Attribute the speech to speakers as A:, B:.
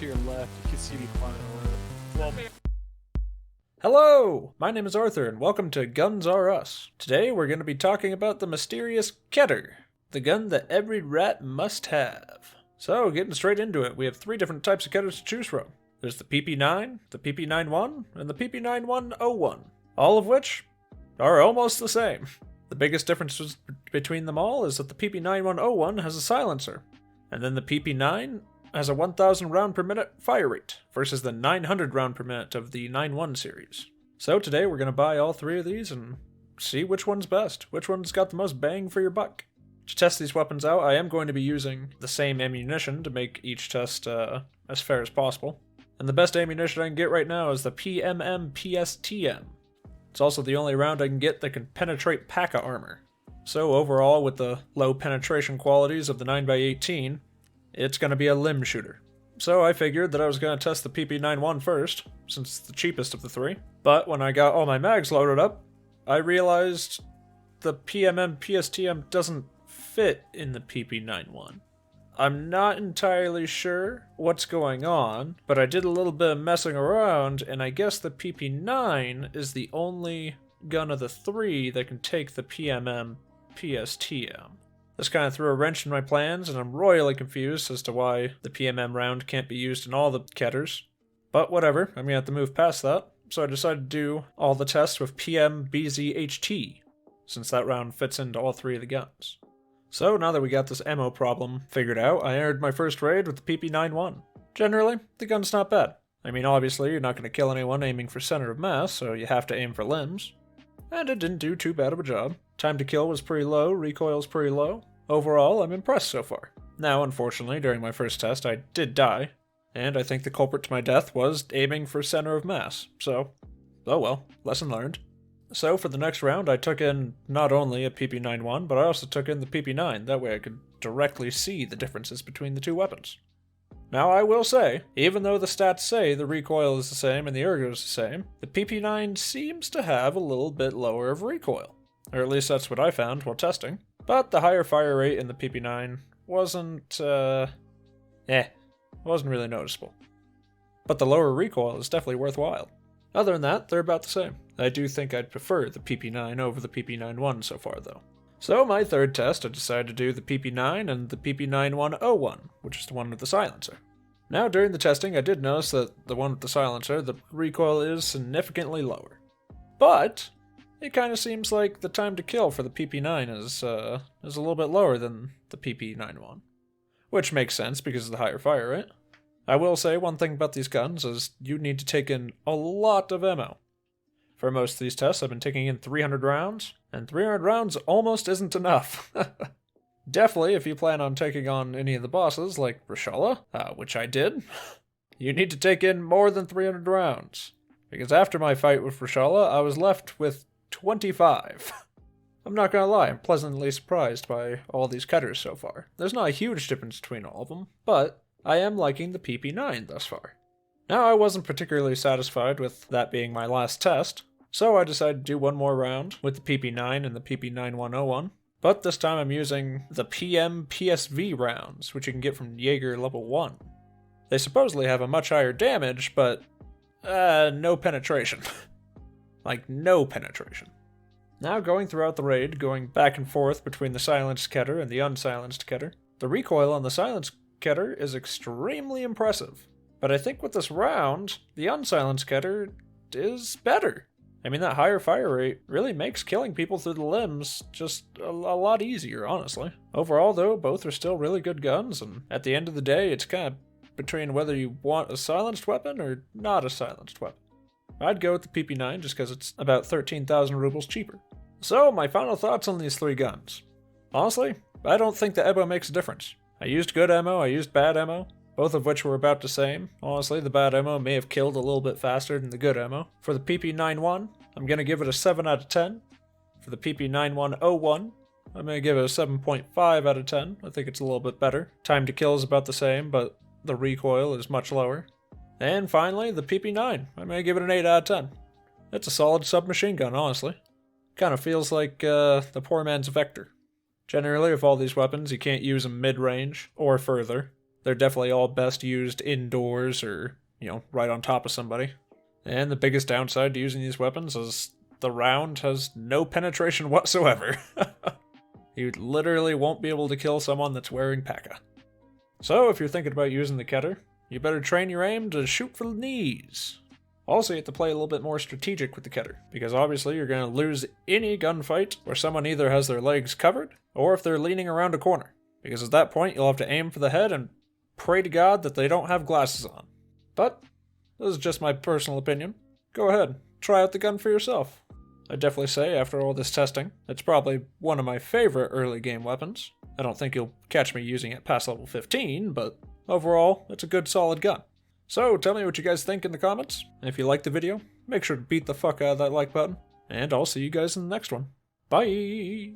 A: to your left, you can see me flying around. Well,
B: Hello! My name is Arthur, and welcome to Guns R Us. Today we're going to be talking about the mysterious Kedr, the gun that every rat must have. So, getting straight into it, we have three different types of Kedrs to choose from. There's the PP9, the PP91, and the PP9101, all of which are almost the same. The biggest difference between them all is that the PP9101 has a silencer, and then the PP9 has a 1,000 round per minute fire rate versus the 900 round per minute of the 91 series. So today we're going to buy all three of these and see which one's best, which one's got the most bang for your buck. To test these weapons out, I am going to be using the same ammunition to make each test as fair as possible. And the best ammunition I can get right now is the PMM PSTM. It's also the only round I can get that can penetrate P.A.K.A. armor. So overall, with the low penetration qualities of the 9x18, it's going to be a limb shooter. So I figured that I was going to test the PP91 first, since it's the cheapest of the three. But when I got all my mags loaded up, I realized the PMM PSTM doesn't fit in the PP91. I'm not entirely sure what's going on, but I did a little bit of messing around, and I guess the PP9 is the only gun of the three that can take the PMM PSTM. This kind of threw a wrench in my plans, and I'm royally confused as to why the PMM round can't be used in all the Kedrs. But whatever, I'm going to have to move past that, so I decided to do all the tests with PM BZHT, since that round fits into all three of the guns. So now that we got this ammo problem figured out, I entered my first raid with the PP91. Generally, the gun's not bad. I mean, obviously, you're not going to kill anyone aiming for center of mass, so you have to aim for limbs. And it didn't do too bad of a job. Time to kill was pretty low, recoil's pretty low. Overall, I'm impressed so far. Now, unfortunately, during my first test, I did die, and I think the culprit to my death was aiming for center of mass, so, oh well, lesson learned. So for the next round, I took in not only a PP91, but I also took in the PP9, that way I could directly see the differences between the two weapons. Now I will say, even though the stats say the recoil is the same and the ergo is the same, the PP9 seems to have a little bit lower of recoil. Or at least that's what I found while testing. But the higher fire rate in the PP9 wasn't really noticeable. But the lower recoil is definitely worthwhile. Other than that, they're about the same. I do think I'd prefer the PP9 over the PP91 so far, though. So my third test, I decided to do the PP9 and the PP9101, which is the one with the silencer. Now, during the testing, I did notice that the one with the silencer, the recoil is significantly lower. But it kind of seems like the time to kill for the PP9 is a little bit lower than the PP91. Which makes sense because of the higher fire rate. I will say one thing about these guns is you need to take in a lot of ammo. For most of these tests, I've been taking in 300 rounds, and 300 rounds almost isn't enough. Definitely, if you plan on taking on any of the bosses, like Reshala, which I did, you need to take in more than 300 rounds. Because after my fight with Reshala, I was left with 25. I'm not gonna lie, I'm pleasantly surprised by all these Kedrs so far. There's not a huge difference between all of them, but I am liking the PP9 thus far. Now, I wasn't particularly satisfied with that being my last test, so I decided to do one more round with the PP9 and the PP9101, but this time I'm using the PM PSV rounds, which you can get from Jaeger level 1. They supposedly have a much higher damage, but no penetration. Like, no penetration. Now, going throughout the raid, going back and forth between the silenced Kedr and the unsilenced Kedr, the recoil on the silenced Kedr is extremely impressive. But I think with this round, the unsilenced Kedr is better. I mean, that higher fire rate really makes killing people through the limbs just a lot easier, honestly. Overall, though, both are still really good guns, and at the end of the day, it's kind of between whether you want a silenced weapon or not a silenced weapon. I'd go with the PP9 just because it's about 13,000 rubles cheaper. So, my final thoughts on these three guns. Honestly, I don't think the ammo makes a difference. I used good ammo, I used bad ammo, both of which were about the same. Honestly, the bad ammo may have killed a little bit faster than the good ammo. For the PP91, I'm going to give it a 7 out of 10. For the PP9101, I'm going to give it a 7.5 out of 10. I think it's a little bit better. Time to kill is about the same, but the recoil is much lower. And finally, the PP9. I'm going to give it an 8 out of 10. It's a solid submachine gun, honestly. Kind of feels like the poor man's Vector. Generally, with all these weapons, you can't use them mid-range or further. they're definitely all best used indoors or, right on top of somebody. And the biggest downside to using these weapons is the round has no penetration whatsoever. You literally won't be able to kill someone that's wearing P.E.K.K.A. So if you're thinking about using the Kedr, you better train your aim to shoot for the knees. Also, you have to play a little bit more strategic with the Kedr, because obviously you're going to lose any gunfight where someone either has their legs covered, or if they're leaning around a corner. Because at that point, you'll have to aim for the head and pray to God that they don't have glasses on. But this is just my personal opinion. Go ahead, try out the gun for yourself. I'd definitely say, after all this testing, it's probably one of my favorite early game weapons. I don't think you'll catch me using it past level 15, but overall, it's a good solid gun. So tell me what you guys think in the comments, and if you liked the video, make sure to beat the fuck out of that like button, and I'll see you guys in the next one. Bye!